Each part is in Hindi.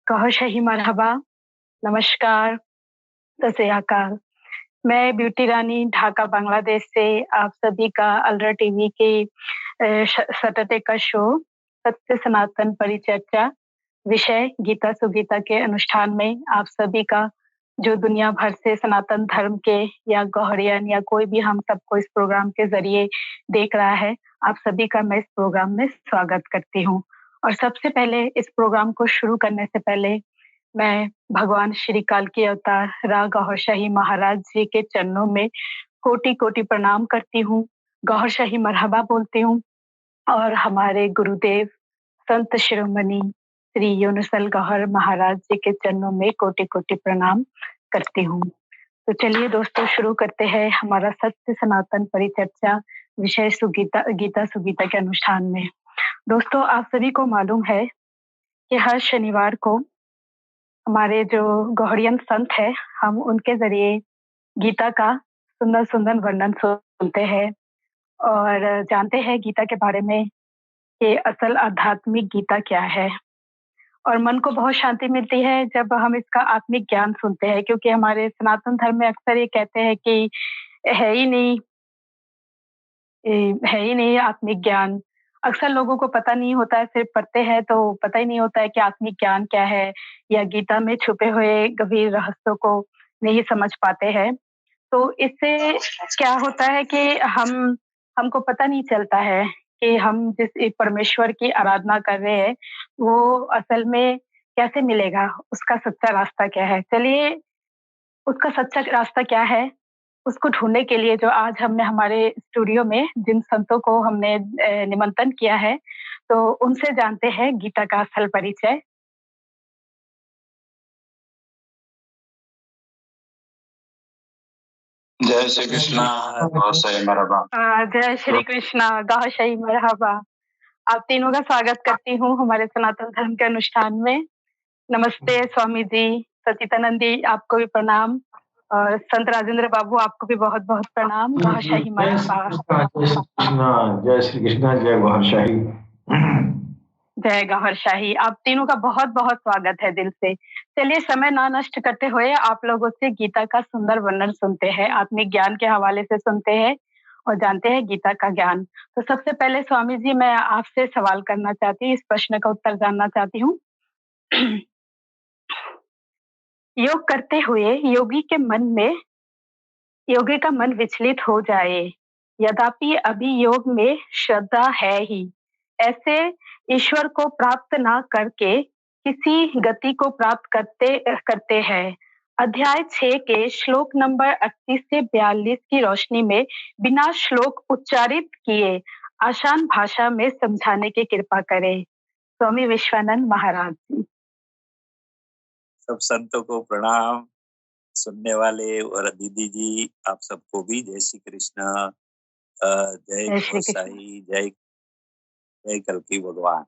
कहो शही मरहबा, नमस्कार, सत श्री अकाल। मैं ब्यूटी रानी ढाका बांग्लादेश से आप सभी का अलरा टीवी के सैटरडे का शो सत्य सनातन परिचर्चा विषय गीता सुगीता के अनुष्ठान में आप सभी का जो दुनिया भर से सनातन धर्म के या गौहरियन या कोई भी हम सबको इस प्रोग्राम के जरिए देख रहा है, आप सभी का मैं इस प्रोग्राम में स्वागत करती हूँ। और सबसे पहले इस प्रोग्राम को शुरू करने से पहले मैं भगवान श्री काल की अवतार रा गौहर शाही महाराज जी के चरणों में कोटि कोटि प्रणाम करती हूँ, गौहर शाही मरहबा बोलती हूँ और हमारे गुरुदेव संत शिरोमणि श्री यूनुसल गौहर महाराज जी के चरणों में कोटि कोटि प्रणाम करती हूँ। तो चलिए दोस्तों शुरू करते हैं हमारा सत्य सनातन परिचर्चा विषय गीता सुगीता के अनुष्ठान में। दोस्तों आप सभी को मालूम है कि हर शनिवार को हमारे जो गौहरियन संत है हम उनके जरिए गीता का सुंदर सुंदर वर्णन सुनते हैं और जानते हैं गीता के बारे में कि असल आध्यात्मिक गीता क्या है। और मन को बहुत शांति मिलती है जब हम इसका आत्मिक ज्ञान सुनते हैं, क्योंकि हमारे सनातन धर्म में अक्सर ये कहते हैं कि है ही नहीं आत्मिक ज्ञान। अक्सर लोगों को पता नहीं होता है, सिर्फ पढ़ते हैं तो पता ही नहीं होता है कि आत्मिक ज्ञान क्या है या गीता में छुपे हुए गंभीर रहस्यों को नहीं समझ पाते हैं। तो इससे क्या होता है कि हमको पता नहीं चलता है कि हम जिस एक परमेश्वर की आराधना कर रहे हैं वो असल में कैसे मिलेगा, उसका सच्चा रास्ता क्या है। चलिए उसका सच्चा रास्ता क्या है उसको ढूंढने के लिए जो आज हमने हमारे स्टूडियो में जिन संतों को हमने निमंत्रण किया है तो उनसे जानते हैं गीता का असल परिचय। जय श्री कृष्णा, जय श्री कृष्णा, गाह शही मरहबा। आप तीनों का स्वागत करती हूँ हमारे सनातन धर्म के अनुष्ठान में। नमस्ते स्वामी जी, सचिदानंद जी आपको भी प्रणाम और संत राजेंद्र बाबू आपको भी बहुत बहुत प्रणाम। गाह शही मरहबा। जय श्री कृष्णा, जय गौहर शाही। जय गौहर शाही। आप तीनों का बहुत बहुत स्वागत है दिल से। चलिए समय ना नष्ट करते हुए आप लोगों से गीता का सुंदर वर्णन सुनते हैं, आत्मिक ज्ञान के हवाले से सुनते हैं और जानते हैं गीता का ज्ञान। तो सबसे पहले स्वामी जी मैं आपसे सवाल करना चाहती हूँ, इस प्रश्न का उत्तर जानना चाहती हूँ। योग करते हुए योगी का मन विचलित हो जाए, यद्यपि अभी योग में श्रद्धा है ही, ऐसे ईश्वर को प्राप्त ना करके किसी गति को प्राप्त करते हैं। अध्याय 6 के श्लोक नंबर 38 से 42 की रोशनी में बिना श्लोक उच्चारित किए आसान भाषा में समझाने की कृपा करें। स्वामी विश्वानंद महाराज जी। सब संतों को प्रणाम, सुनने वाले और दीदी जी आप सबको भी जय श्री कृष्ण, जय गौहर शाही, जय कल्कि भगवान।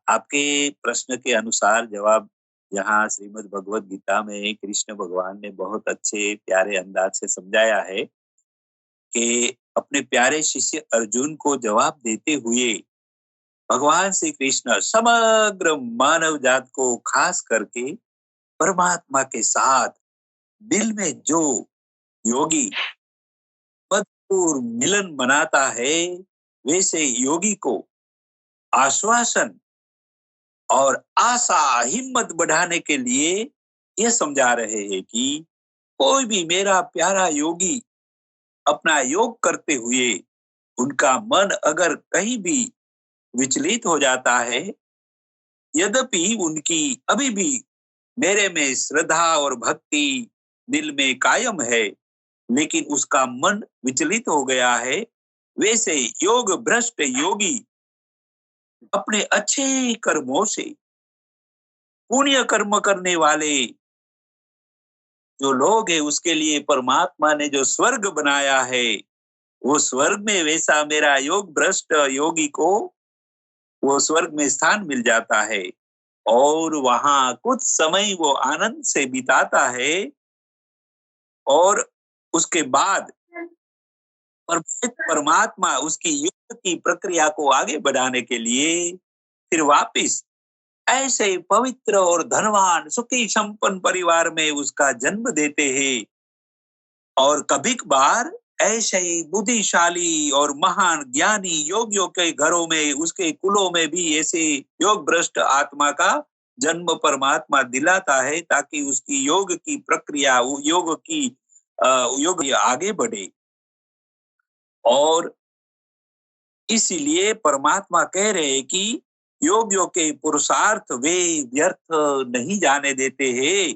आपके प्रश्न के अनुसार जवाब यहाँ श्रीमद् भगवद गीता में कृष्ण भगवान ने बहुत अच्छे प्यारे अंदाज से समझाया है कि अपने प्यारे शिष्य अर्जुन को जवाब देते हुए भगवान श्री कृष्ण समग्र मानव जात को खास करके परमात्मा के साथ दिल में जो योगी मधुर मिलन बनाता है वैसे योगी को आश्वासन और आशा हिम्मत बढ़ाने के लिए यह समझा रहे हैं कि कोई भी मेरा प्यारा योगी अपना योग करते हुए उनका मन अगर कहीं भी विचलित हो जाता है, यद्यपि उनकी अभी भी मेरे में श्रद्धा और भक्ति दिल में कायम है, लेकिन उसका मन विचलित हो गया है, वैसे योग भ्रष्ट योगी अपने अच्छे कर्मों से पुण्य कर्म करने वाले जो लोग हैं उसके लिए परमात्मा ने जो स्वर्ग बनाया है वो स्वर्ग में वैसा मेरा योग भ्रष्ट योगी को वो स्वर्ग में स्थान मिल जाता है और वहां कुछ समय वो आनंद से बिताता है और उसके बाद परमात्मा उसकी योग की प्रक्रिया को आगे बढ़ाने के लिए फिर वापिस ऐसे पवित्र और धनवान सुखी संपन्न परिवार में उसका जन्म देते हैं। और कभी कभार ऐसे ही बुद्धिशाली और महान ज्ञानी योगियों के घरों में, उसके कुलों में भी ऐसे योग भ्रष्ट आत्मा का जन्म परमात्मा दिलाता है, ताकि उसकी योग की प्रक्रिया, योग आगे बढ़े। और इसीलिए परमात्मा कह रहे हैं कि योगियों के पुरुषार्थ वे व्यर्थ नहीं जाने देते हैं,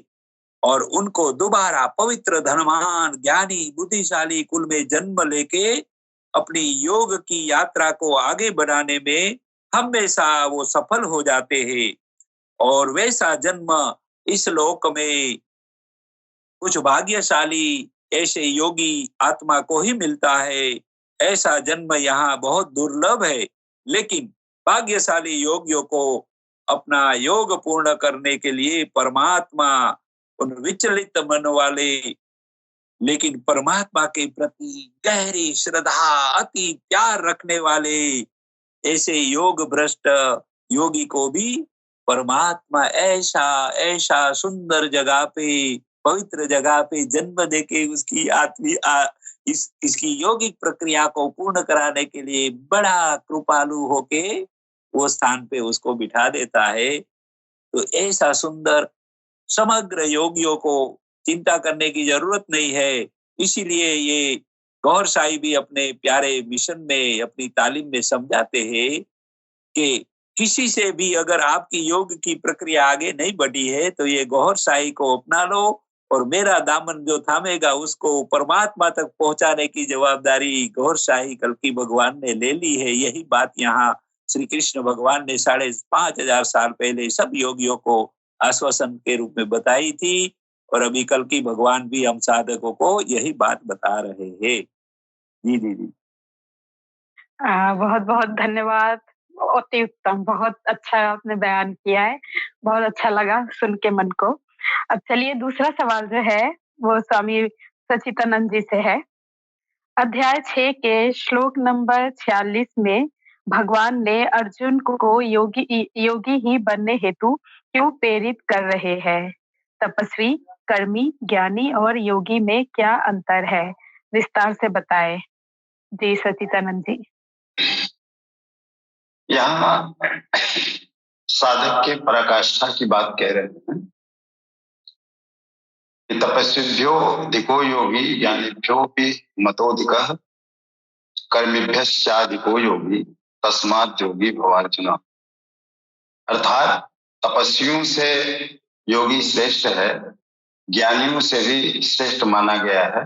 और उनको दोबारा पवित्र धनवान ज्ञानी बुद्धिशाली कुल में जन्म लेके अपनी योग की यात्रा को आगे बढ़ाने में हमेशा वो सफल हो जाते हैं। और वैसा जन्म इस लोक में कुछ भाग्यशाली ऐसे योगी आत्मा को ही मिलता है। ऐसा जन्म यहाँ बहुत दुर्लभ है, लेकिन भाग्यशाली योगियों को अपना योग पूर्ण करने के लिए परमात्मा उन विचलित मन वाले लेकिन परमात्मा के प्रति गहरी श्रद्धा, अति प्यार रखने वाले ऐसे योग भ्रष्ट योगी को भी परमात्मा ऐसा ऐसा सुंदर जगह पे, पवित्र जगह पे जन्म देके उसकी इसकी योगिक प्रक्रिया को पूर्ण कराने के लिए बड़ा कृपालु होके वो स्थान पे उसको बिठा देता है। तो ऐसा सुंदर समग्र योगियों को चिंता करने की जरूरत नहीं है। इसीलिए ये गौर साई भी अपने प्यारे मिशन में, अपनी तालीम में समझाते हैं कि किसी से भी अगर आपकी योग की प्रक्रिया आगे नहीं बढ़ी है तो ये गौर साई को अपना लो, और मेरा दामन जो थामेगा उसको परमात्मा तक पहुंचाने की जवाबदारी गौर साई कल्कि भगवान ने ले ली है। यही बात यहाँ श्री कृष्ण भगवान ने 5,500 साल पहले सब योगियों को आश्वासन के रूप में बताई थी, और अभी कल्कि भगवान भी हम साधकों को यही बात बता रहे हैं। जी दीदी। बहुत बहुत धन्यवाद। अति उत्तम, बहुत अच्छा आपने बयान किया है, बहुत अच्छा लगा सुन के मन को। अब चलिए दूसरा सवाल जो है वो स्वामी सचिदानंद जी से है। अध्याय 6 के श्लोक नंबर 46 में भगवान ने अर्जुन को योगी ही बनने हेतु क्यों प्रेरित कर रहे हैं? तपस्वी, कर्मी, ज्ञानी और योगी में क्या अंतर है? विस्तार से बताएं। जी सचिदानंद जी। यहाँ साधक के पराकाष्ठा की बात कह रहे हैं कि तपस्विभ्यो अधिको योगी ज्ञानिभ्यो भी मतोधिकः कर्मिभ्यश्चाधिको योगी तस्मात् योगी भवार्जुन। अर्थात तपस्वियों से योगी श्रेष्ठ है, ज्ञानियों से भी श्रेष्ठ माना गया है,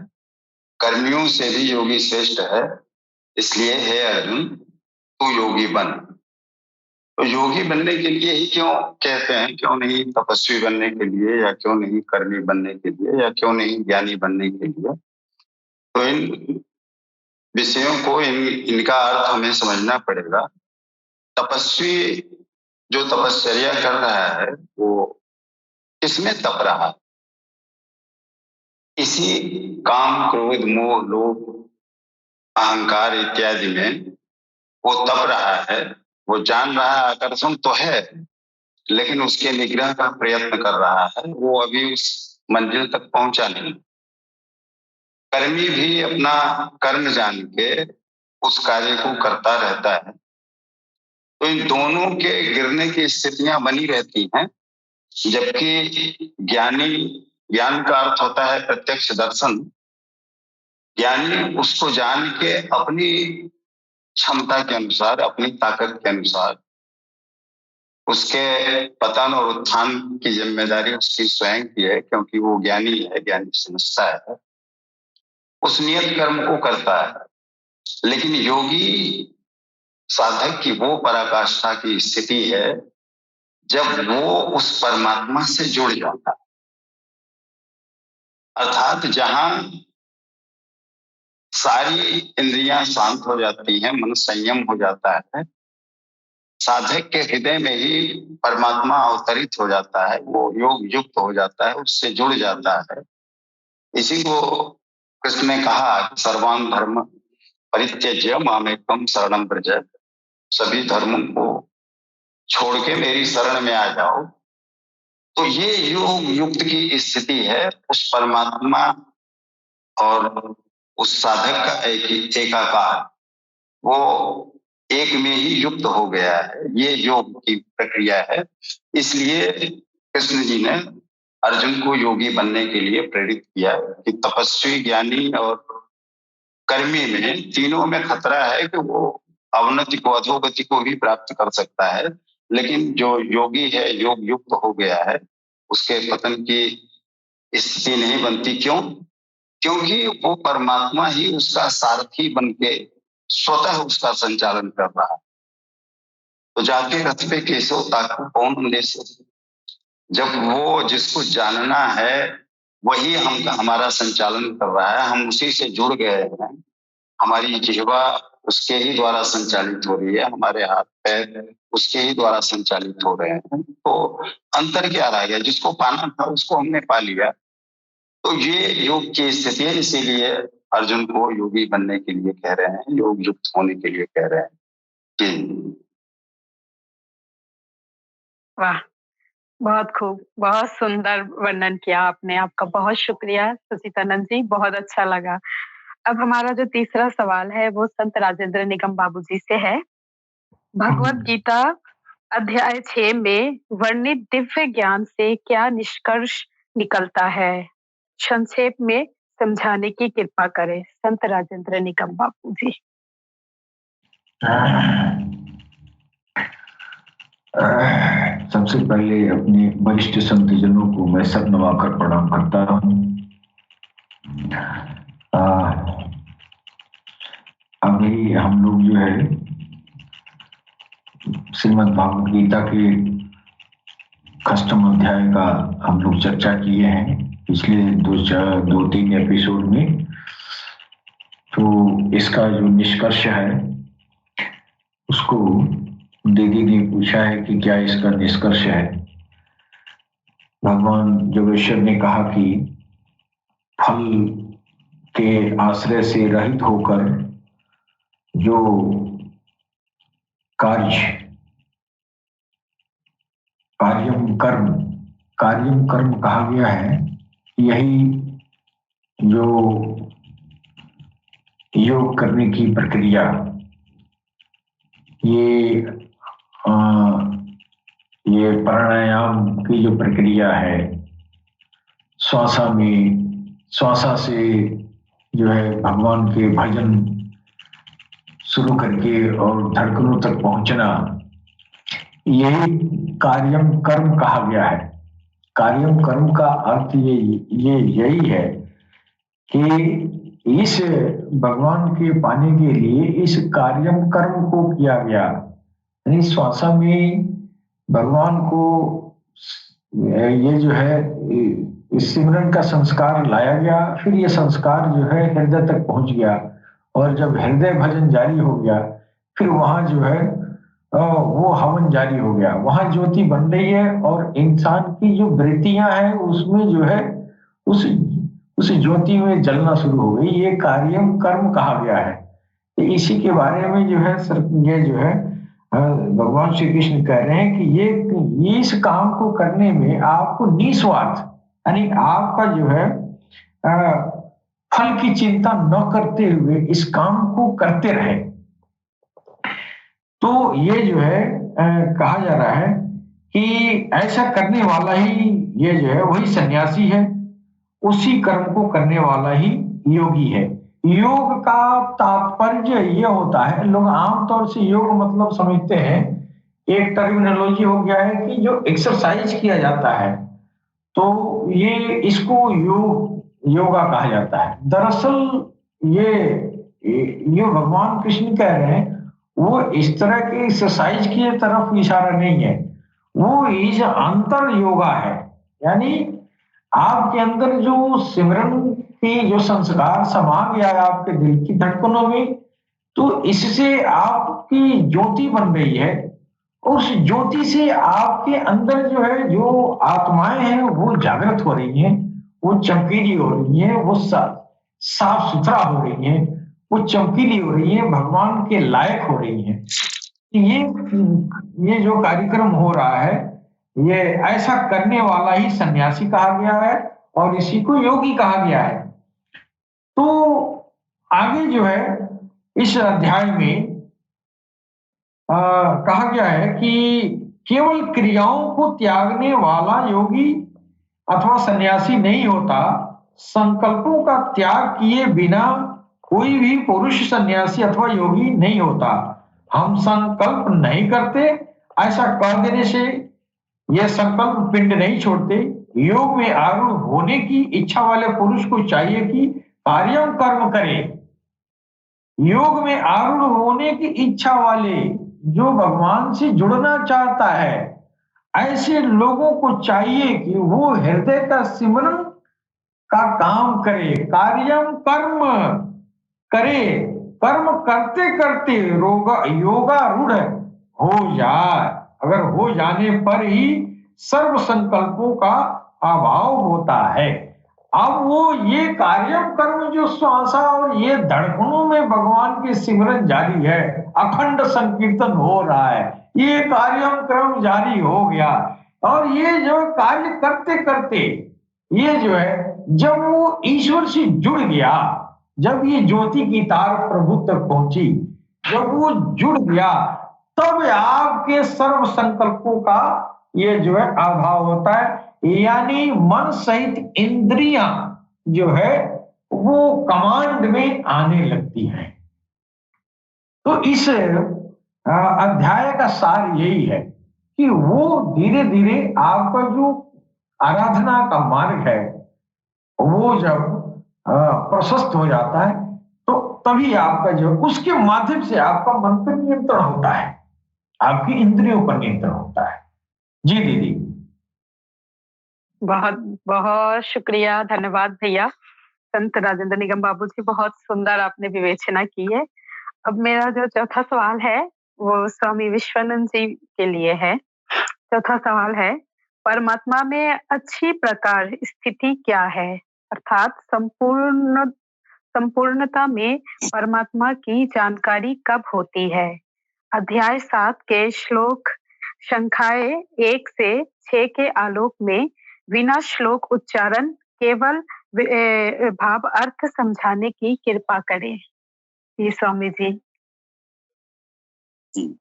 कर्मियों से भी योगी श्रेष्ठ है। इसलिए हे अर्जुन, तू योगी बन। तो योगी बनने के लिए ही क्यों कहते हैं, क्यों नहीं तपस्वी बनने के लिए, या क्यों नहीं कर्मी बनने के लिए, या क्यों नहीं ज्ञानी बनने के लिए? तो इन विषयों को, इनका अर्थ हमें समझना पड़ेगा। तपस्वी जो तपश्चर्या कर रहा है वो किसमें तप रहा है? इसी काम, क्रोध, मोह, लोभ, अहंकार इत्यादि में वो तप रहा है। वो जान रहा है आकर्षण तो है, लेकिन उसके निग्रह का प्रयत्न कर रहा है। वो अभी उस मंजिल तक पहुंचा नहीं। कर्मी भी अपना कर्म जान के उस कार्य को करता रहता है। तो इन दोनों के गिरने की स्थितियां बनी रहती हैं। जबकि ज्ञान का अर्थ होता है प्रत्यक्ष दर्शन। ज्ञानी उसको जान के अपनी क्षमता के अनुसार, अपनी ताकत के अनुसार उसके पतन और उत्थान की जिम्मेदारी उसकी स्वयं की है, क्योंकि वो ज्ञानी है, ज्ञानी समझता है, उस नियत कर्म को करता है। लेकिन योगी साधक की वो पराकाष्ठा की स्थिति है जब वो उस परमात्मा से जुड़ जाता है। अर्थात जहां सारी इंद्रियां शांत हो जाती हैं, मन संयम हो जाता है, साधक के हृदय में ही परमात्मा अवतरित हो जाता है, वो योग युक्त हो जाता है, उससे जुड़ जाता है। इसी को कृष्ण ने कहा, सर्वान धर्म परित्यज्य मामेकम शरणं व्रज। सभी धर्मों को छोड़ के मेरी शरण में आ जाओ। तो ये योग युक्त की स्थिति है उस परमात्मा और उस साधक का एकाकार, वो एक में ही युक्त हो गया है। ये योग की प्रक्रिया है। इसलिए कृष्ण जी ने अर्जुन को योगी बनने के लिए प्रेरित किया कि तपस्वी, ज्ञानी और कर्मी में तीनों में खतरा है कि वो अवनति को, अधोगति को भी प्राप्त कर सकता है, लेकिन जो योगी है, योग युक्त हो गया है, उसके पतन की स्थिति नहीं बनती। क्यों? क्योंकि वो परमात्मा ही उसका सारथी बन के स्वतः उसका संचालन कर रहा है। तो जाके रथ पे केशव ताकू कौन ले सके। जब वो जिसको जानना है वही हमारा संचालन कर रहा है, हम उसी से जुड़ गए हैं, हमारी जिह्वा उसके ही द्वारा संचालित हो रही है, हमारे हाथ पैर उसके ही द्वारा संचालित हो रहे हैं, तो अंतर क्या रह गया? जिसको पाना था उसको हमने पा लिया। तो ये योग की स्थिति है। इसीलिए अर्जुन को योगी बनने के लिए कह रहे हैं, योग युक्त होने के लिए कह रहे हैं कि वाह, बहुत खूब, बहुत सुंदर वर्णन किया आपने। आपका बहुत शुक्रिया सचिदानंद जी, बहुत अच्छा लगा। अब हमारा जो तीसरा सवाल है वो संत राजेंद्र निगम बाबूजी से है। भगवत गीता अध्याय 6 में वर्णित दिव्य ज्ञान से क्या निष्कर्ष निकलता है? संक्षेप में समझाने की कृपा करें संत राजेंद्र निगम बाबूजी। सबसे पहले अपने वरिष्ठ संतजनों को मैं सब नवाकर प्रणाम करता हूँ। अभी हम लोग जो है श्रीमद् भागवत गीता के अष्टम अध्याय का हम लोग चर्चा किए हैं पिछले दो तीन एपिसोड में। तो इसका जो निष्कर्ष है उसको दीदी ने पूछा है कि क्या इसका निष्कर्ष है। भगवान जोगेश्वर ने कहा कि फल के आश्रय से रहित होकर जो कार्यम कर्म कहा गया है, यही जो योग करने की प्रक्रिया, ये प्राणायाम की जो प्रक्रिया है, श्वासा से जो है भगवान के भजन शुरू करके और धड़कनों तक पहुंचना, यही कार्यम कर्म कहा गया है। कार्यम कर्म का अर्थ ये यही है कि इस भगवान के पाने के लिए इस कार्यम कर्म को किया गया, यानी श्वासा में भगवान को ये जो है इस सिमरन का संस्कार लाया गया। फिर ये संस्कार जो है हृदय तक पहुंच गया, और जब हृदय भजन जारी हो गया फिर वहां जो है वो हवन जारी हो गया, वहां ज्योति बन रही है, और इंसान की जो वृत्तियां हैं उसमें जो है उस ज्योति में जलना शुरू हो गई। ये कार्यम कर्म कहा गया है। तो इसी के बारे में जो है ये जो है भगवान श्री कृष्ण कह रहे हैं कि ये इस काम को करने में आपको निस्वार्थ, यानी आपका जो है फल की चिंता न करते हुए इस काम को करते रहे। तो ये जो है कहा जा रहा है कि ऐसा करने वाला ही ये जो है वही सन्यासी है, उसी कर्म को करने वाला ही योगी है। योग का तात्पर्य ये होता है, लोग आमतौर से योग मतलब समझते हैं, एक टर्मिनोलॉजी हो गया है कि जो एक्सरसाइज किया जाता है, तो ये इसको योगा कहा जाता है। दरअसल ये भगवान कृष्ण कह रहे हैं वो इस तरह के एक्सरसाइज की तरफ इशारा नहीं है, वो इस अंतर योगा है। यानी आपके अंदर जो सिमरन की जो संस्कार समा गया है आपके दिल की धड़कनों में, तो इससे आपकी ज्योति बन रही है। उस ज्योति से आपके अंदर जो है जो आत्माएं हैं वो जागृत हो रही हैं, वो चमकीली हो रही हैं, वो साफ सुथरा हो रही हैं, वो चमकीली हो रही है, भगवान के लायक हो रही है। ये जो कार्यक्रम हो रहा है, ये ऐसा करने वाला ही सन्यासी कहा गया है और इसी को योगी कहा गया है। तो आगे जो है इस अध्याय में कहा गया है कि केवल क्रियाओं को त्यागने वाला योगी अथवा सन्यासी नहीं होता, संकल्पों का त्याग किए बिना कोई भी पुरुष सन्यासी अथवा योगी नहीं होता। हम संकल्प नहीं करते, ऐसा कह देने से यह संकल्प पिंड नहीं छोड़ते। योग में आरूढ़ होने की इच्छा वाले पुरुष को चाहिए कि कार्यम कर्म करे। योग में आरूढ़ होने की इच्छा वाले, जो भगवान से जुड़ना चाहता है, ऐसे लोगों को चाहिए कि वो हृदय का सिमरन का काम करे, कार्यम कर्म करे, कर्म करते करते योगारूढ़ हो जाए। अगर हो जाने पर ही सर्व संकल्पों का अभाव होता है। अब वो ये कार्यम कर्म जो श्वासा और ये धड़कनों में भगवान के सिमरन जारी है, अखंड संकीर्तन हो रहा है, ये कार्यम कर्म जारी हो गया। और ये जो कार्य करते करते ये जो है, जब वो ईश्वर से जुड़ गया, जब ये ज्योति की तार प्रभु तक पहुंची, जब वो जुड़ गया, तब आपके सर्व संकल्पों का ये जो है अभाव होता है। यानी मन सहित इंद्रियां जो है वो कमांड में आने लगती हैं। तो इस अध्याय का सार यही है कि वो धीरे धीरे आपका जो आराधना का मार्ग है वो जब प्रशस्त हो जाता है, तो तभी आपका जो उसके माध्यम से आपका मन पर नियंत्रण होता है, आपकी इंद्रियों पर नियंत्रण होता है। जी दीदी। बहुत बहुत शुक्रिया, धन्यवाद भैया। संत राजेंद्र निगम बाबू जी, बहुत सुंदर आपने विवेचना की है। अब मेरा जो चौथा सवाल है वो स्वामी विश्वानंद जी के लिए है। चौथा सवाल है, परमात्मा में अच्छी प्रकार स्थिति क्या है, अर्थात संपूर्णता में परमात्मा की जानकारी कब होती है। अध्याय 7 के श्लोक संख्याएं 1 से 6 के आलोक में बिना श्लोक उच्चारण केवल भाव अर्थ समझाने की कृपा करें। जी स्वामी जी। जी,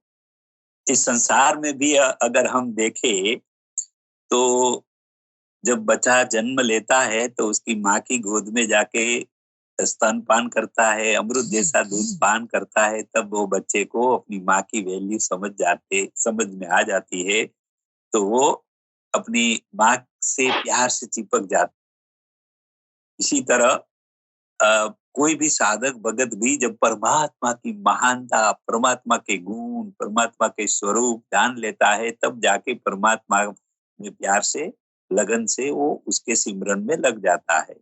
इस संसार में भी अगर हम देखें तो जब बच्चा जन्म लेता है तो उसकी माँ की गोद में जाके स्तनपान करता है, अमृत जैसा दूध पान करता है, तब वो बच्चे को अपनी माँ की वैल्यू समझ में आ जाती है, तो वो अपनी माँ से प्यार से चिपक जाता। इसी तरह कोई भी साधक भगत भी जब परमात्मा की महानता, परमात्मा के गुण, परमात्मा के स्वरूप जान लेता है, तब जाके परमात्मा में प्यार से, लगन से वो उसके सिमरन में लग जाता है।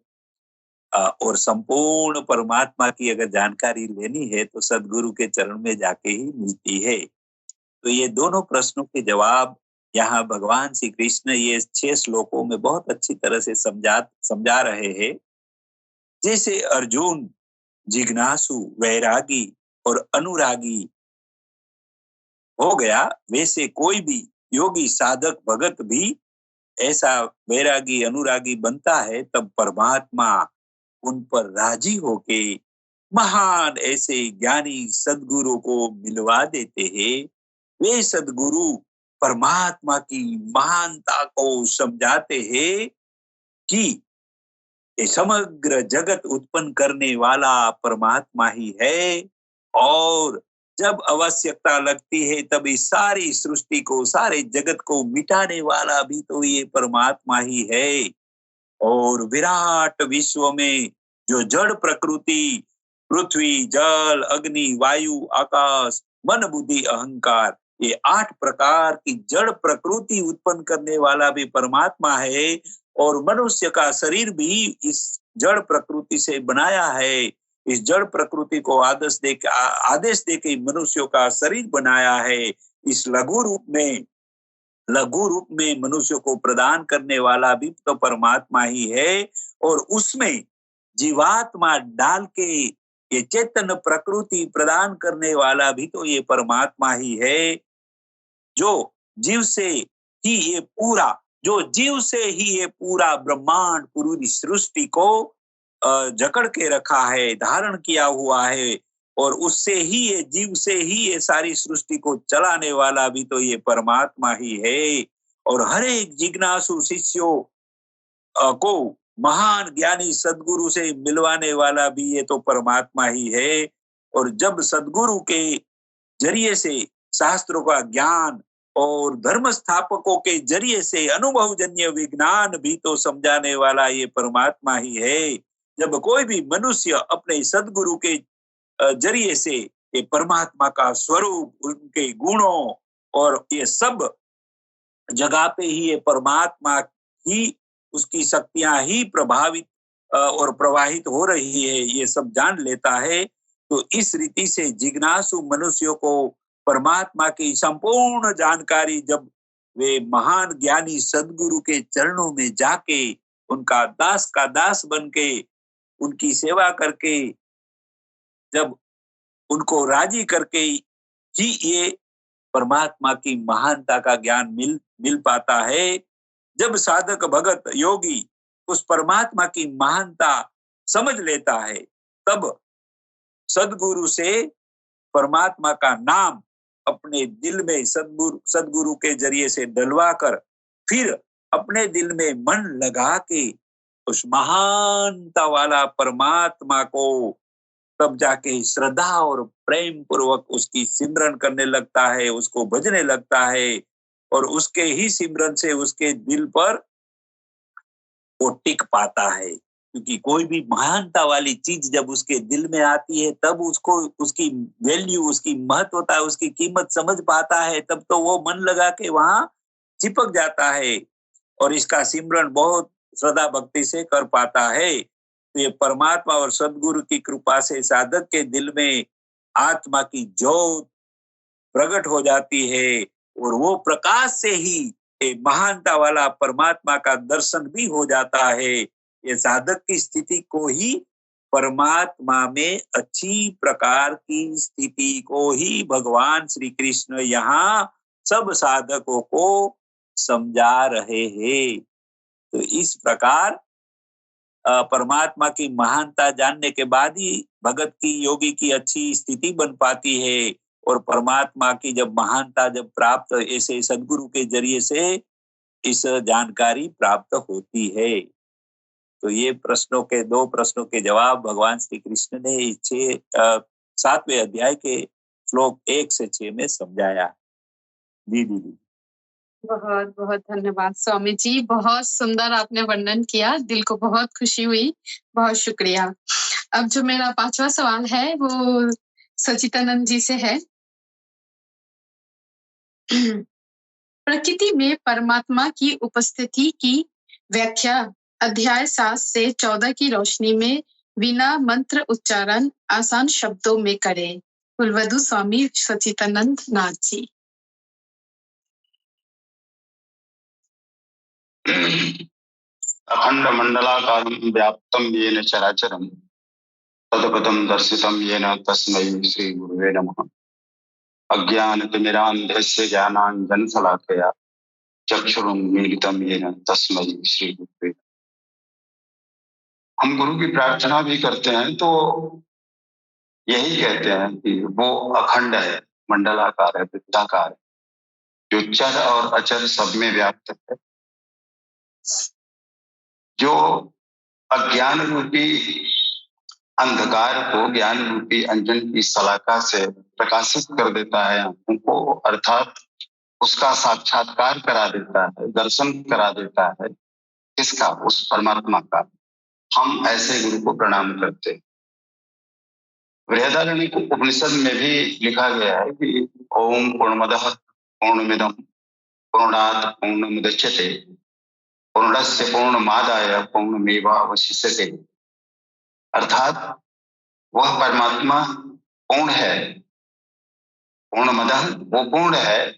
और संपूर्ण परमात्मा की अगर जानकारी लेनी है तो सदगुरु के चरण में जाके ही मिलती है। तो ये दोनों प्रश्नों के जवाब यहाँ भगवान श्री कृष्ण ये 6 श्लोकों में बहुत अच्छी तरह से समझा रहे हैं। जैसे अर्जुन जिज्ञासु, वैरागी और अनुरागी हो गया, वैसे कोई भी योगी साधक भगत भी ऐसा वैरागी अनुरागी बनता है, तब परमात्मा उन पर राजी होके महान ऐसे ज्ञानी सदगुरु को मिलवा देते हैं। वे सदगुरु परमात्मा की महानता को समझाते हैं कि ये समग्र जगत उत्पन्न करने वाला परमात्मा ही है, और जब आवश्यकता लगती है तब इस सारी सृष्टि को, सारे जगत को मिटाने वाला भी तो ये परमात्मा ही है। और विराट विश्व में जो जड़ प्रकृति, पृथ्वी, जल, अग्नि, वायु, आकाश, मन, बुद्धि, अहंकार, ये 8 प्रकार की जड़ प्रकृति उत्पन्न करने वाला भी परमात्मा है। और मनुष्य का शरीर भी इस जड़ प्रकृति से बनाया है। इस जड़ प्रकृति को आदेश देके मनुष्यों का शरीर बनाया है। इस लघु रूप में मनुष्य को प्रदान करने वाला भी तो परमात्मा ही है। और उसमें जीवात्मा डाल के ये चेतन प्रकृति प्रदान करने वाला भी तो ये परमात्मा ही है, जो जीव से ही ये पूरा, जो जीव से ही ये पूरा ब्रह्मांड पूरी सृष्टि को जकड़ के रखा है, धारण किया हुआ है, और उससे ही ये जीव से ही ये सारी सृष्टि को चलाने वाला भी तो ये परमात्मा ही है। और हर एक जिज्ञासु शिष्यों को महान ज्ञानी सदगुरु से मिलवाने वाला भी ये तो परमात्मा ही है। और जब सदगुरु के जरिए से शास्त्रों का ज्ञान और धर्म स्थापकों के जरिए से अनुभवजन्य विज्ञान भी तो समझाने वाला ये परमात्मा ही है। जब कोई भी मनुष्य अपने सदगुरु के जरिए से ये परमात्मा का स्वरूप, उनके गुणों और ये सब जगह पे ही ये परमात्मा ही, उसकी शक्तियां ही प्रभावित और प्रवाहित हो रही है, ये सब जान लेता है, तो इस रीति से जिज्ञासु मनुष्यों को परमात्मा की संपूर्ण जानकारी जब वे महान ज्ञानी सदगुरु के चरणों में जाके उनका दास का दास बन के उनकी सेवा करके जब उनको राजी करके ही ये परमात्मा की महानता का ज्ञान मिल पाता है। जब साधक भगत योगी उस परमात्मा की महानता समझ लेता है, तब सदगुरु से परमात्मा का नाम अपने दिल में सदगुरु के जरिए से डलवा कर फिर अपने दिल में मन लगा के उस महानता वाला परमात्मा को तब जाके श्रद्धा और प्रेम पूर्वक उसकी सिमरन करने लगता है, उसको भजने लगता है, और उसके ही सिमरन से उसके दिल पर वो टिक पाता है। क्योंकि कोई भी महानता वाली चीज जब उसके दिल में आती है, तब उसको उसकी वैल्यू, उसकी महत्वता, उसकी कीमत समझ पाता है, तब तो वो मन लगा के वहां चिपक जाता है और इसका सिमरन बहुत श्रद्धा भक्ति से कर पाता है। तो ये परमात्मा और सदगुरु की कृपा से साधक के दिल में आत्मा की ज्योत प्रकट हो जाती है, और वो प्रकाश से ही महानता वाला परमात्मा का दर्शन भी हो जाता है। ये साधक की स्थिति को ही परमात्मा में अच्छी प्रकार की स्थिति को ही भगवान श्री कृष्ण यहाँ सब साधकों को समझा रहे हैं। तो इस प्रकार परमात्मा की महानता जानने के बाद ही भगत की, योगी की अच्छी स्थिति बन पाती है, और परमात्मा की जब महानता जब प्राप्त ऐसे सदगुरु के जरिए से इस जानकारी प्राप्त होती है। तो ये दो प्रश्नों के जवाब भगवान श्री कृष्ण ने इस 7वें अध्याय के श्लोक 1 से 6 में समझाया। जी दीदी। बहुत बहुत धन्यवाद स्वामी जी, बहुत सुंदर आपने वर्णन किया, दिल को बहुत खुशी हुई, बहुत शुक्रिया। अब जो मेरा 5वां सवाल है वो सचिदानंद जी से है। प्रकृति में परमात्मा की उपस्थिति की व्याख्या अध्याय 7 से 14 की रोशनी में बिना मंत्र उच्चारण आसान शब्दों में करें। कुलवधु स्वामी सचिदानंद नाथ जी। अखंड मंडलाकारं व्याप्तं येन चराचरं तत्पदं दर्शितं येन तस्मै श्री गुरुवे नमः। अज्ञानतिमिरान्धस्य ज्ञानाञ्जनशलाकया चक्षुरुन्मीलितं येन तस्मै श्री गुरुवे नमः। हम गुरु की प्रार्थना भी करते हैं तो यही कहते हैं कि वो अखंड है, मंडलाकार है, वृत्ताकार है, जो चर और अचर सब में व्याप्त है, जो अज्ञान रूपी अंधकार को ज्ञान रूपी अंजन की शलाका से प्रकाशित कर देता है आंखों को, अर्थात उसका साक्षात्कार करा देता है, दर्शन करा देता है। किसका? उस परमात्मा का। हम ऐसे गुरु को प्रणाम करते हैं। बृहदारण्यक उपनिषद में भी लिखा गया है कि ओम पूर्णमदः पूर्णमिदं पूर्णात् पूर्णमुदच्यते पूर्णस्य पूर्णमादाय पूर्णमेवावशिष्यते। अर्थात वह परमात्मा पूर्ण है, पूर्णमदः वो पूर्ण है,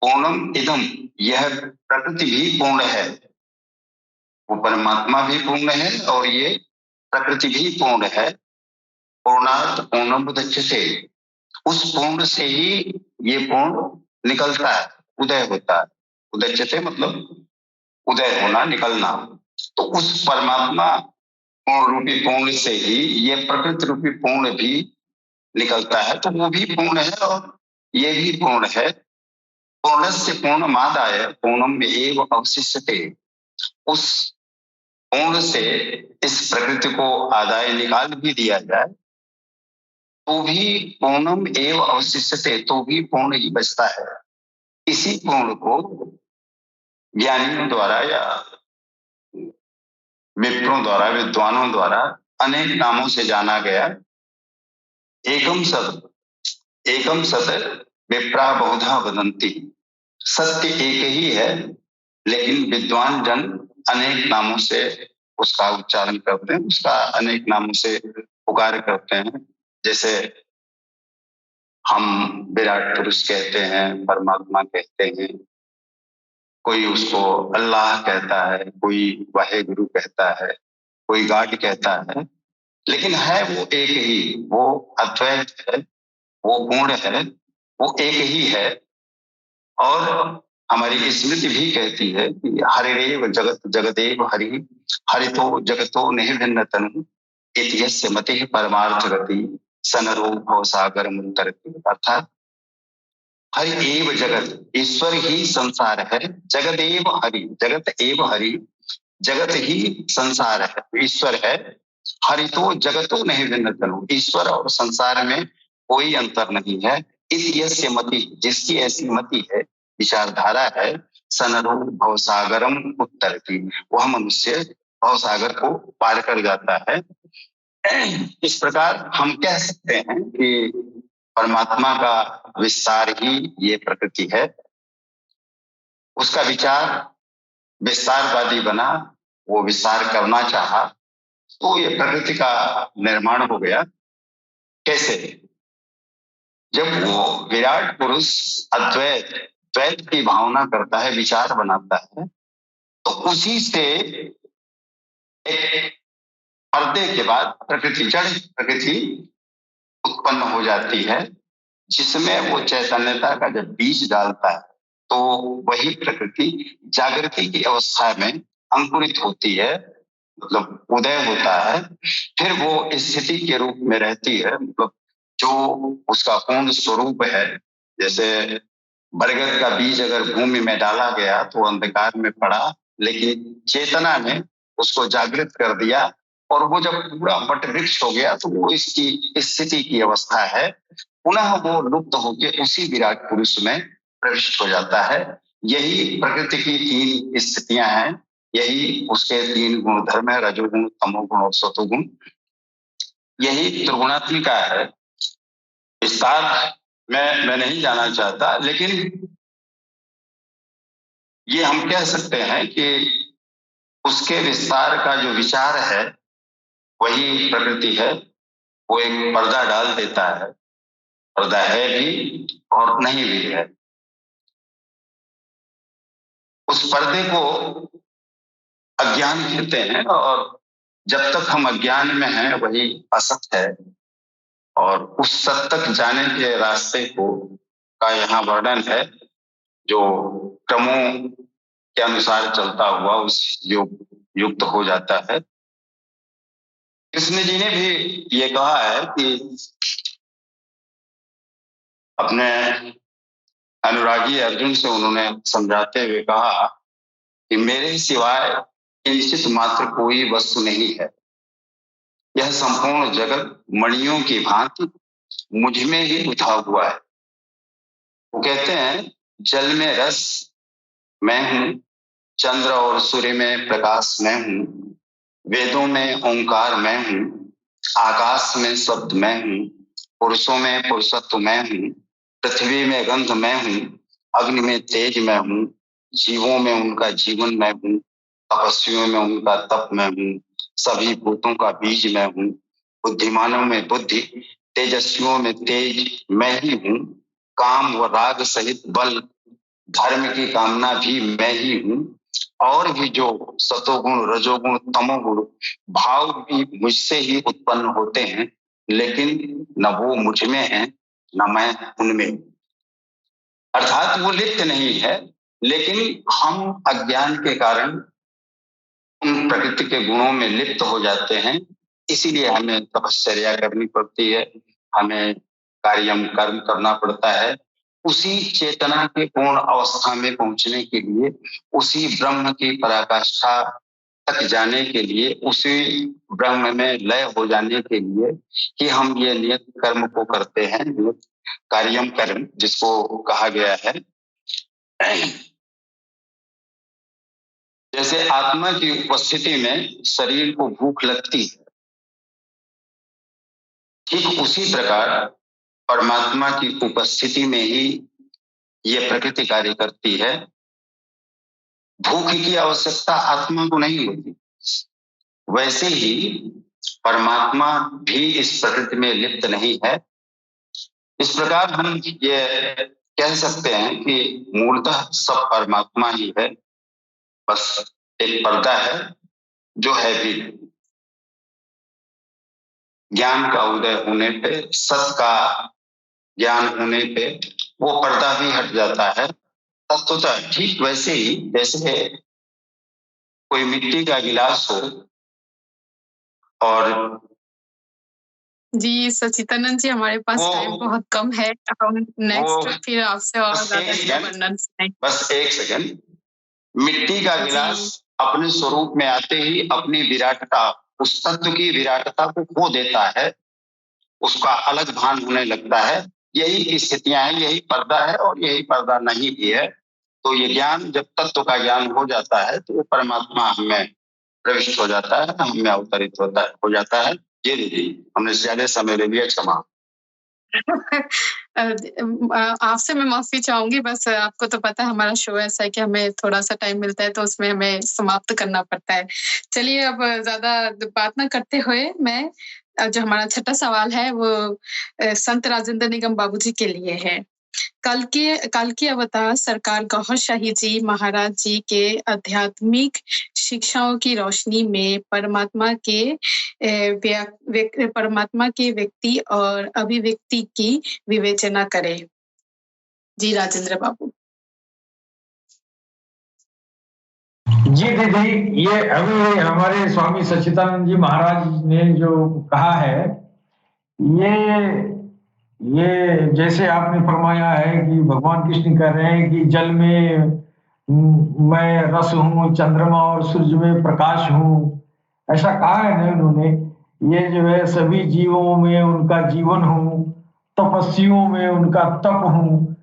पूर्णम इदम यह प्रकृति भी पूर्ण है। वो परमात्मा भी पूर्ण है और ये प्रकृति भी पूर्ण है। पूर्णात् पूर्णम उदच्यते, उस पूर्ण से ही ये पूर्ण निकलता है, उदय होता है। उदच्यते मतलब उदय होना, निकलना। तो उस परमात्मा पूर्ण रूपी पूर्ण से ही ये प्रकृति रूपी पूर्ण भी निकलता है। तो वो भी पूर्ण है और ये भी पूर्ण है। पूर्णस्य पूर्णमादाय पूर्णम एव अवशिष्यते, उस पूर्ण से इस प्रकृति को आदाय निकाल भी दिया जाए तो भी पूर्णम एव अवशिष्यते, तो भी पूर्ण ही बचता है। इसी पूर्ण को ज्ञानियों द्वारा या विप्रों द्वारा, विद्वानों द्वारा अनेक नामों से जाना गया। एकम सत विप्रा बहुधा वदंती, सत्य एक ही है लेकिन विद्वान जन अनेक नामों से उसका उच्चारण करते हैं, उसका अनेक नामों से पुकार करते हैं। जैसे हम विराट पुरुष कहते हैं, परमात्मा कहते हैं, कोई उसको अल्लाह कहता है, कोई वाहेगुरु कहता है, कोई गॉड कहता है, लेकिन है वो एक ही, वो अद्वैत है, वो पूर्ण है, वो एक ही है। और हमारी स्मृति भी कहती है कि हरिरेव जगत जगदेव हरि, हरितो जगतो नहीं भिन्न तनु, इत्यस्य मतिः परमार्थ गति सनरो भवसागर मुंतरति। अर्थात हरि एव जगत, ईश्वर ही संसार है, जगदेव हरि, जगत एव हरि, जगत ही संसार है, ईश्वर है। हरितो जगतो नहीं भिन्न तनु, ईश्वर और संसार में कोई अंतर नहीं है। इत्यस्य मति, जिसकी ऐसी मति है, विचारधारा है, सनरो भवसागरम उत्तरति, वह मनुष्य भवसागर को पार कर जाता है। इस प्रकार हम कह सकते हैं कि परमात्मा का विस्तार ही ये प्रकृति है। उसका विचार विस्तारवादी बना, वो विस्तार करना चाहा, तो ये प्रकृति का निर्माण हो गया। कैसे? जब वो विराट पुरुष अद्वैत द्वैत की भावना करता है, विचार बनाता है, तो उसी से एक पर्दे के बाद प्रकृति, जड़ प्रकृति उत्पन्न हो जाती है, जिसमें वो चैतन्यता का जब बीज डालता है तो वही प्रकृति जागृति की अवस्था में अंकुरित होती है, मतलब उदय होता है। फिर वो स्थिति के रूप में रहती है, मतलब जो उसका पूर्ण स्वरूप है। जैसे बरगद का बीज अगर भूमि में डाला गया तो अंधकार में पड़ा, लेकिन चेतना ने उसको जागृत कर दिया और वो जब पूरा वट वृक्ष हो गया तो वो इसकी स्थिति की अवस्था है। पुनः वो लुप्त होकर उसी विराट पुरुष में प्रविष्ट हो जाता है। यही प्रकृति की तीन स्थितियां हैं, यही उसके तीन गुण धर्म है, रजोगुण, तमोगुण और सतोगुण। यही त्रिगुणात्मिका है। विस्तार मैं नहीं जाना चाहता, लेकिन ये हम कह सकते हैं कि उसके विस्तार का जो विचार है वही प्रकृति है। वो एक पर्दा डाल देता है, पर्दा है भी और नहीं भी है। उस पर्दे को अज्ञान कहते हैं, और जब तक हम अज्ञान में हैं वही असत है। और उस सत तक जाने के रास्ते को का यहाँ वर्णन है, जो क्रमों के अनुसार चलता हुआ उस युक्त हो जाता है। कृष्ण जी ने भी ये कहा है कि अपने अनुरागी अर्जुन से उन्होंने समझाते हुए कहा कि मेरे सिवाय किंचित मात्र कोई वस्तु नहीं है, यह संपूर्ण जगत मणियों की भांति मुझ में ही उठा हुआ है। वो कहते हैं जल में रस मैं हूं, चंद्र और सूर्य में प्रकाश मैं हूं, वेदों में ओंकार मैं हूं, आकाश में शब्द मैं हूं, पुरुषों में पुरुषत्व मैं हूं, पृथ्वी में गंध मैं हूं, अग्नि में तेज मैं हूं, जीवों में उनका जीवन मैं हूं, तपस्वियों में उनका तप मैं हूं, सभी भूतों का बीज मैं हूं, बुद्धिमानों में बुद्धि, तेजस्वियों में तेज मैं ही हूं, काम व राग सहित बल, धर्म की कामना भी मैं ही हूं, और भी जो सतोगुण, रजोगुण, तमोगुण भाव भी मुझसे ही उत्पन्न होते हैं, लेकिन न वो मुझ में है न मैं उनमें। अर्थात वो लिप्त नहीं है, लेकिन हम अज्ञान के कारण उन प्रकृति के गुणों में लिप्त हो जाते हैं। इसीलिए हमें तपश्चर्या करनी पड़ती है, हमें कार्यम कर्म करना पड़ता है, उसी चेतना के पूर्ण अवस्था में पहुंचने के लिए, उसी ब्रह्म की पराकाष्ठा तक जाने के लिए, उसी ब्रह्म में लय हो जाने के लिए कि हम ये नियत कर्म को करते हैं, नियत कार्यम कर्म जिसको कहा गया है। जैसे आत्मा की उपस्थिति में शरीर को भूख लगती है, ठीक उसी प्रकार परमात्मा की उपस्थिति में ही ये प्रकृति कार्य करती है। भूख की आवश्यकता आत्मा को नहीं होती, वैसे ही परमात्मा भी इस प्रकृति में लिप्त नहीं है। इस प्रकार हम ये कह सकते हैं कि मूलतः सब परमात्मा ही है, बस एक पर्दा है जो है भी। ज्ञान का उदय होने पे, सत का ज्ञान होने पे वो पर्दा भी हट जाता है तत्वतः। ठीक वैसे ही जैसे कोई मिट्टी का गिलास हो और जी सचिदानंद जी, हमारे पास टाइम बहुत कम है, हम नेक्स्ट फिर आपसे और ज्यादा वर्णन सुनेंगे। बस एक सेकंड। मिट्टी का गिलास अपने स्वरूप में आते ही अपनी विराटता, उस तत्व की विराटता को खो देता है, उसका अलग भान होने लगता है। यही स्थितियां हैं, यही पर्दा है और यही पर्दा नहीं भी है। तो ये ज्ञान जब तत्व का ज्ञान हो जाता है तो वो परमात्मा हमें प्रविष्ट हो जाता है, हमें अवतरित हो जाता है। जी दीदी, हमने ज्यादा समय ले लिया, क्षमा। आपसे मैं माफी चाहूंगी, बस आपको तो पता है हमारा शो ऐसा है कि हमें थोड़ा सा टाइम मिलता है तो उसमें हमें समाप्त करना पड़ता है। चलिए अब ज्यादा बात ना करते हुए मैं जो हमारा छठा सवाल है वो संत राजेंद्र निगम बाबूजी के लिए है। कल की अवतार सरकार गौहर शाही जी महाराज जी के आध्यात्मिक शिक्षाओं की रोशनी में परमात्मा के व्यक्ति और अभिव्यक्ति की विवेचना करें। जी राजेंद्र बाबू। जी दीदी, ये अभी हमारे स्वामी सच्चिदानंद जी महाराज ने जो कहा है, ये जैसे आपने फरमाया है कि भगवान कृष्ण कह रहे हैं कि जल में मैं रस हूँ, चंद्रमा और सूर्य में प्रकाश हूँ, ऐसा कहा है ना उन्होंने। ये जो है सभी जीवों में उनका जीवन हूँ, तपस्वियों में उनका तप हूँ।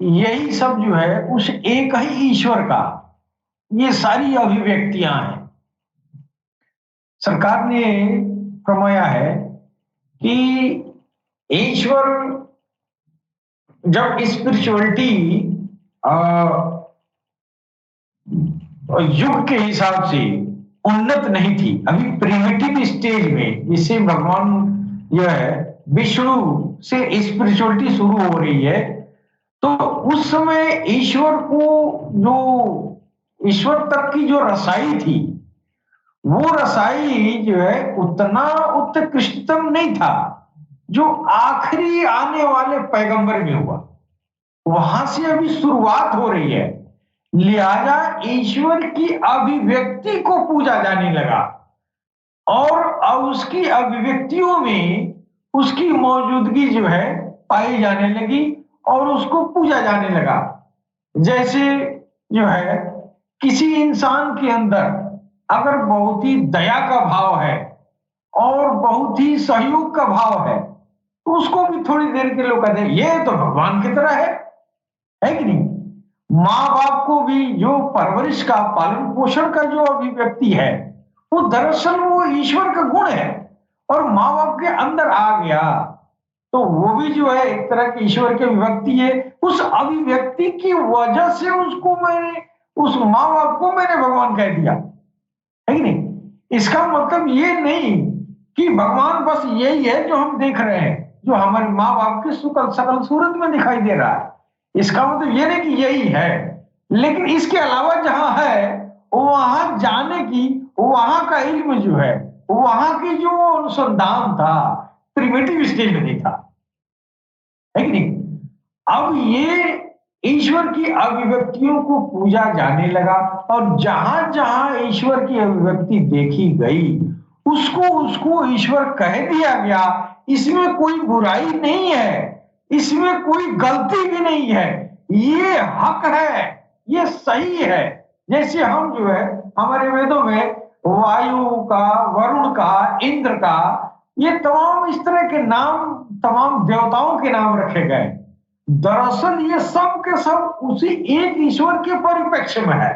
यही सब जो है उस एक ही ईश्वर का, ये सारी अभिव्यक्तियां हैं। सरकार ने फरमाया है कि ईश्वर जब स्पिरिचुअलिटी युग के हिसाब से उन्नत नहीं थी, अभी प्रिमिटिव स्टेज में, जिससे भगवान जो है विष्णु से स्पिरिचुअलिटी शुरू हो रही है, तो उस समय ईश्वर तक की जो रसाई थी, वो रसाई जो है उतना उत्कृष्टतम नहीं था जो आखिरी आने वाले पैगंबर में हुआ। वहां से अभी शुरुआत हो रही है, लिहाजा ईश्वर की अभिव्यक्ति को पूजा जाने लगा और उसकी अभिव्यक्तियों में उसकी मौजूदगी जो है पाई जाने लगी और उसको पूजा जाने लगा। जैसे जो है किसी इंसान के अंदर अगर बहुत ही दया का भाव है और बहुत ही सहयोग का भाव है, तो उसको भी थोड़ी देर के लोग कहते हैं ये तो भगवान की तरह है कि नहीं। माँ बाप को भी जो परवरिश का, पालन पोषण का जो अभिव्यक्ति है, वो दरअसल वो ईश्वर का गुण है और माँ बाप के अंदर आ गया तो वो भी जो है एक तरह की ईश्वर की अभिव्यक्ति है। उस अभिव्यक्ति की वजह से उसको मैंने, उस माँ बाप को मैंने भगवान कह दिया, है कि नहीं। इसका मतलब ये नहीं कि भगवान बस यही है जो हम देख रहे हैं, जो हमारे माँ बाप की सकल सूरत में दिखाई दे रहा है। इसका मतलब ये नहीं कि यही है, लेकिन इसके अलावा जहां है वहां जाने की, वहां का इल्म जो है वहां की जो अनुसंधान था प्रिमिटिव स्टेज में नहीं था, है कि नहीं। अब ये ईश्वर की अभिव्यक्तियों को पूजा जाने लगा और जहां जहां ईश्वर की अभिव्यक्ति देखी गई उसको उसको ईश्वर कह दिया गया। इसमें कोई बुराई नहीं है, इसमें कोई गलती भी नहीं है, ये हक है, ये सही है। जैसे हम जो है हमारे वेदों में वायु का, वरुण का, इंद्र का, ये तमाम इस तरह के नाम तमाम देवताओं के नाम रखे गए। दरअसल ये सब के सब उसी एक ईश्वर के परिप्रेक्ष्य में है।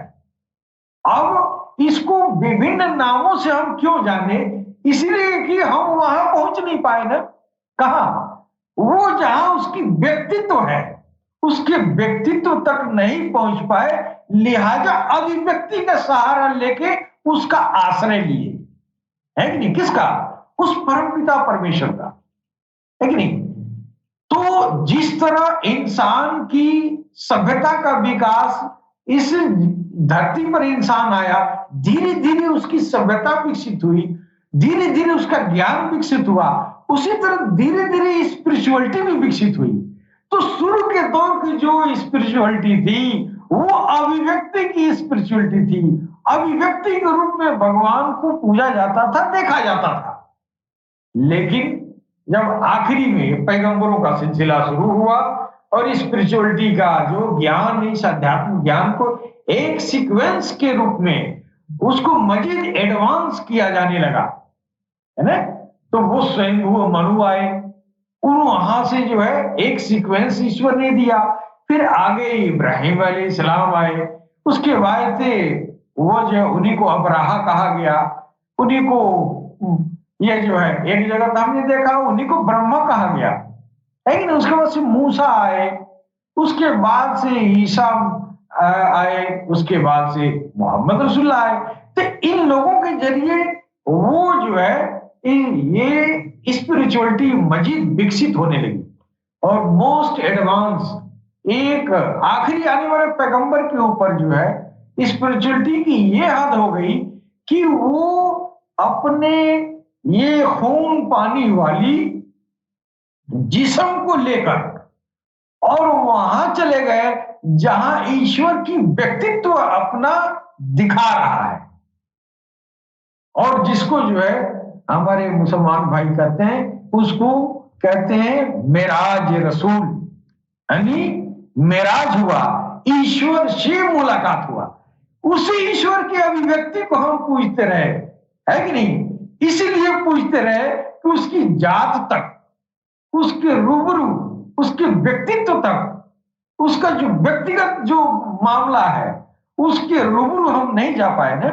अब इसको विभिन्न नामों से हम क्यों जाने, इसलिए कि हम वहां पहुंच नहीं पाए ना। कहा? वो जहां उसकी व्यक्तित्व है उसके व्यक्तित्व तक नहीं पहुंच पाए, लिहाजा अभिव्यक्ति का सहारा लेके उसका आश्रय लिए, है कि नहीं। किसका? उस परमपिता परमेश्वर का, है कि नहीं। तो जिस तरह इंसान की सभ्यता का विकास, इस धरती पर इंसान आया, धीरे धीरे उसकी सभ्यता विकसित हुई, धीरे धीरे उसका ज्ञान विकसित हुआ, उसी तरह धीरे धीरे स्पिरिचुअलिटी भी विकसित हुई। तो शुरू के दौर की जो स्पिरिचुअलिटी थी वो अभिव्यक्ति की स्पिरिचुअलिटी थी। अभिव्यक्ति के रूप में भगवान को पूजा जाता था, देखा जाता था। लेकिन जब आखिरी में पैगंबरों का सिलसिला शुरू हुआ और स्पिरिचुअलिटी का जो ज्ञान, इस आध्यात्मिक ज्ञान को एक सीक्वेंस के रूप में उसको मजीद एडवांस किया जाने लगा, है ना। तो वो स्वयं वो मनु आए, उन वहां से जो है एक सीक्वेंस ईश्वर ने दिया। फिर आगे इब्राहिम अलैहिस्सलाम आए, उसके बाद से वो जो उन्हीं को अब्राहा कहा गया, उन्हीं को ये जो है एक जगह तो हमने देखा उन्हीं को ब्रह्मा कहा गया, लेकिन उसके बाद से मूसा आए, उसके बाद से ईसा आए, उसके बाद से मोहम्मद रसूलुल्लाह आए। तो इन लोगों के जरिए वो जो है ये स्पिरिचुअलिटी मजीद विकसित होने लगी और मोस्ट एडवांस एक आखिरी आने वाले पैगंबर के ऊपर जो है स्पिरिचुअलिटी की ये हद हो गई कि वो अपने ये खून पानी वाली जिस्म को लेकर और वहां चले गए जहां ईश्वर की व्यक्तित्व अपना दिखा रहा है। और जिसको जो है हमारे मुसलमान भाई कहते हैं, उसको कहते हैं मेराज रसूल, यानी मेराज हुआ, ईश्वर से मुलाकात हुआ। उसी ईश्वर की अभिव्यक्ति को हम पूछते रहे, है कि नहीं। इसीलिए पूछते रहे कि उसकी जात तक, उसके रूबरू, उसके व्यक्तित्व तक, उसका जो व्यक्तिगत जो मामला है उसके रूबरू हम नहीं जा पाए ना।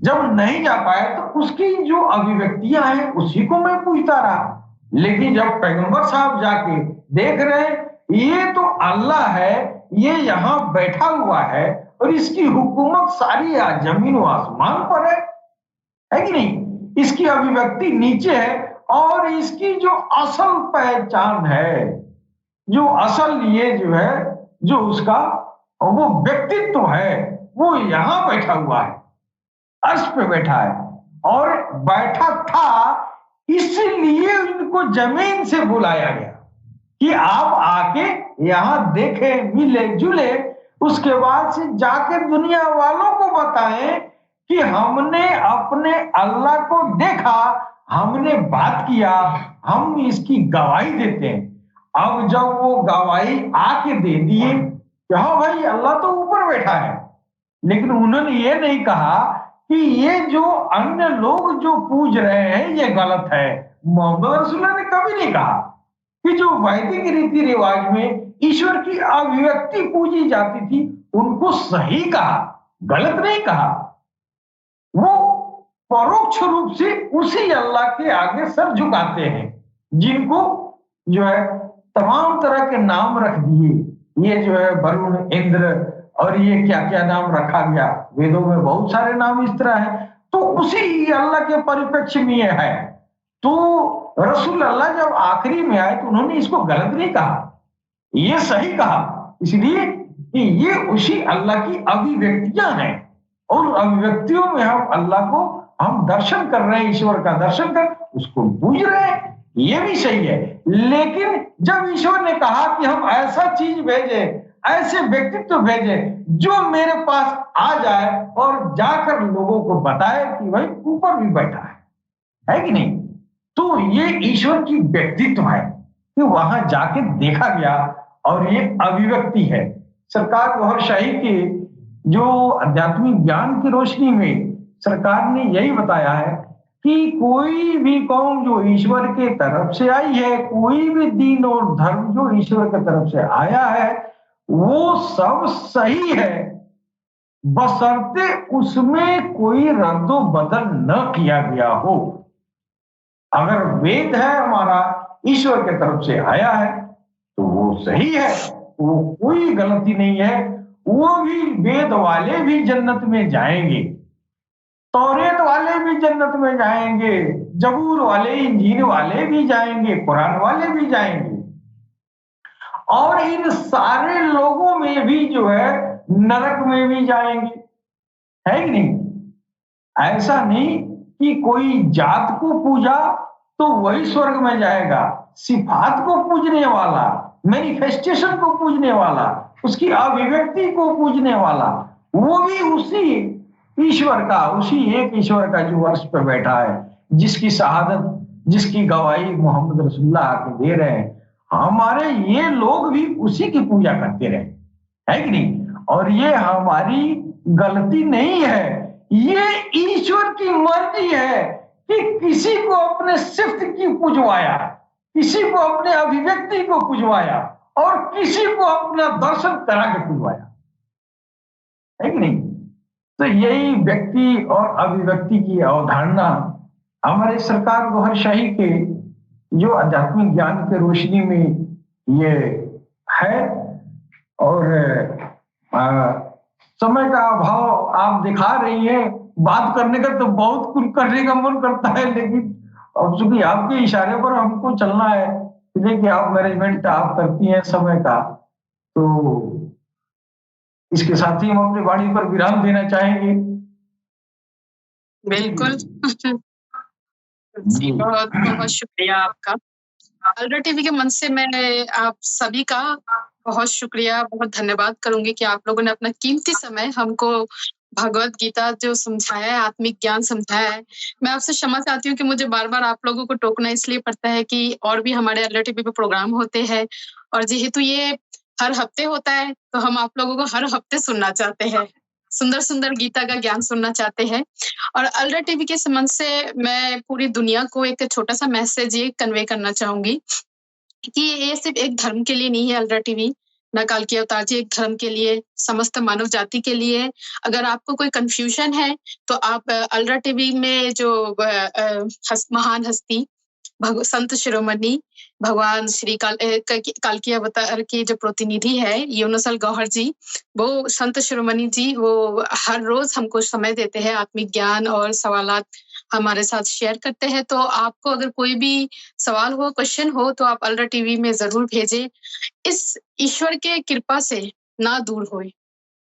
जब नहीं जा पाए तो उसकी जो अभिव्यक्तियां हैं उसी को मैं पूछता रहा। लेकिन जब पैगंबर साहब जाके देख रहे ये तो अल्लाह है, ये यहां बैठा हुआ है और इसकी हुकूमत सारी जमीन व आसमान पर है कि नहीं। इसकी अभिव्यक्ति नीचे है और इसकी जो असल पहचान है, जो असल ये जो है जो उसका वो व्यक्तित्व है, वो यहां बैठा हुआ है, अर्श पे बैठा है। और बैठा था इसलिए इनको जमीन से बुलाया गया कि आप आके यहां देखे, मिले जुले, उसके बाद से जाके दुनिया वालों को बताएं कि हमने अपने अल्लाह को देखा, हमने बात किया, हम इसकी गवाही देते हैं। अब जब वो गवाही आके दे दिए कि हाँ भाई अल्लाह तो ऊपर बैठा है, लेकिन उन्होंने ये नहीं कहा कि ये जो अन्य लोग जो पूज रहे हैं ये गलत है। मोहम्मद रसूलुल्लाह ने कभी नहीं कहा कि जो वैदिक रीति रिवाज में ईश्वर की अभिव्यक्ति पूजी जाती थी उनको सही कहा, गलत नहीं कहा। वो परोक्ष रूप से उसी अल्लाह के आगे सर झुकाते हैं, जिनको जो है तमाम तरह के नाम रख दिए, ये जो है वरुण, इंद्र और ये क्या क्या नाम रखा गया, वेदों में बहुत सारे नाम इस तरह है। तो उसी अल्लाह के परिप्रेक्ष्य में ये है। तो रसूल अल्लाह जब आखिरी में आए तो उन्होंने इसको गलत नहीं कहा, ये सही कहा, इसलिए कि ये उसी अल्लाह की अभिव्यक्तियां हैं और अभिव्यक्तियों में हम अल्लाह को हम दर्शन कर रहे हैं, ईश्वर का दर्शन कर उसको पूज रहे हैं, ये भी सही है। लेकिन जब ईश्वर ने कहा कि हम ऐसा चीज भेजे, ऐसे व्यक्तित्व भेजे जो मेरे पास आ जाए और जाकर लोगों को बताए कि भाई ऊपर भी बैठा है कि नहीं, तो ये ईश्वर की व्यक्तित्व है कि वहां जाके देखा गया और ये अभिव्यक्ति है। सरकार गौहरशाही के जो आध्यात्मिक ज्ञान की रोशनी में सरकार ने यही बताया है कि कोई भी कौम जो ईश्वर के तरफ से आई है, कोई भी दीन और धर्म जो ईश्वर के तरफ से आया है, वो सब सही है, बशर्ते उसमें कोई रद्दो बदल न किया गया हो। अगर वेद है हमारा ईश्वर के तरफ से आया है तो वो सही है, वो कोई गलती नहीं है। वो भी वेद वाले भी जन्नत में जाएंगे, तौरेत वाले भी जन्नत में जाएंगे, जबूर वाले, इंजील वाले भी जाएंगे, कुरान वाले भी जाएंगे। और इन सारे लोगों में भी जो है नरक में भी जाएंगे, है कि नहीं? ऐसा नहीं कि कोई जात को पूजा तो वही स्वर्ग में जाएगा। सिफात को पूजने वाला, मैनिफेस्टेशन को पूजने वाला, उसकी अभिव्यक्ति को पूजने वाला, वो भी उसी ईश्वर का, उसी एक ईश्वर का जो अर्श पर बैठा है, जिसकी शहादत, जिसकी गवाही मोहम्मद रसूलुल्लाह आके दे रहे हैं, हमारे ये लोग भी उसी की पूजा करते रहे, है कि नहीं? और ये हमारी गलती नहीं है, ये ईश्वर की मर्जी है कि किसी को अपने सिफ्त की पुजवाया, किसी को अपने अभिव्यक्ति को पुजवाया और किसी को अपना दर्शन करा के पुजवाया, है कि नहीं? तो यही व्यक्ति और अभिव्यक्ति की अवधारणा हमारे सरकार गौहरशाही के जो आध्यात्मिक ज्ञान के रोशनी में ये है। और समय का अभाव आप दिखा रही है, बात करने का तो बहुत कुछ करने का मन करता है, लेकिन अब चूंकि आपके इशारे पर हमको चलना है, देखिए आप मैनेजमेंट आप करती हैं समय का, तो इसके साथ ही हम अपनी वाणी पर विराम देना चाहेंगे। बिल्कुल। जी, बहुत बहुत शुक्रिया आपका। अल्ट्रा टीवी के मंच से मैं आप सभी का बहुत शुक्रिया, बहुत धन्यवाद करूंगी कि आप लोगों ने अपना कीमती समय हमको भगवत गीता जो समझाया है, आत्मिक ज्ञान समझाया है। मैं आपसे क्षमा चाहती हूँ कि मुझे बार-बार आप लोगों को टोकना इसलिए पड़ता है कि और भी हमारे अल्ट्रा टीवी पे प्रोग्राम होते हैं और जेहेतु ये हर हफ्ते होता है तो हम आप लोगों को हर हफ्ते सुनना चाहते हैं, सुंदर-सुंदर गीता का ज्ञान सुनना चाहते हैं। और अल्ट्रा टीवी के संबंध से मैं पूरी दुनिया को एक छोटा-सा मैसेज ये कन्वे करना चाहूंगी कि ये सिर्फ एक धर्म के लिए नहीं है अल्ट्रा टीवी, ना कालकी अवतार जी एक धर्म के लिए, समस्त मानव जाति के लिए। अगर आपको कोई कंफ्यूजन है तो आप अल्ट्रा टीवी में जो महान हस्ती संत शिरोमणि भगवान श्री कालकी अवतार के जो प्रतिनिधि है यूनुसल गौहर जी, वो संत शिरोमणि जी, वो हर रोज हमको समय देते हैं, आत्मिक ज्ञान और सवालात हमारे साथ शेयर करते हैं। तो आपको अगर कोई भी सवाल हो, क्वेश्चन हो तो आप अल्ट्रा टीवी में जरूर भेजें। इस ईश्वर के कृपा से ना दूर होए।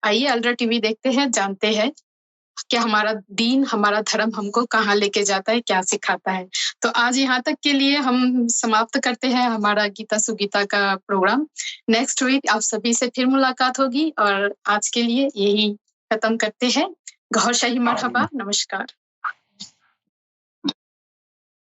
आइए अल्ट्रा टीवी देखते हैं, जानते हैं कि हमारा दीन, हमारा धर्म हमको कहाँ लेके जाता है, क्या सिखाता है। तो आज यहाँ तक के लिए हम समाप्त करते हैं हमारा गीता सुगीता का प्रोग्राम। नेक्स्ट वीक आप सभी से फिर मुलाकात होगी और आज के लिए यही खत्म करते हैं। गौहरशाही मरहबा, नमस्कार।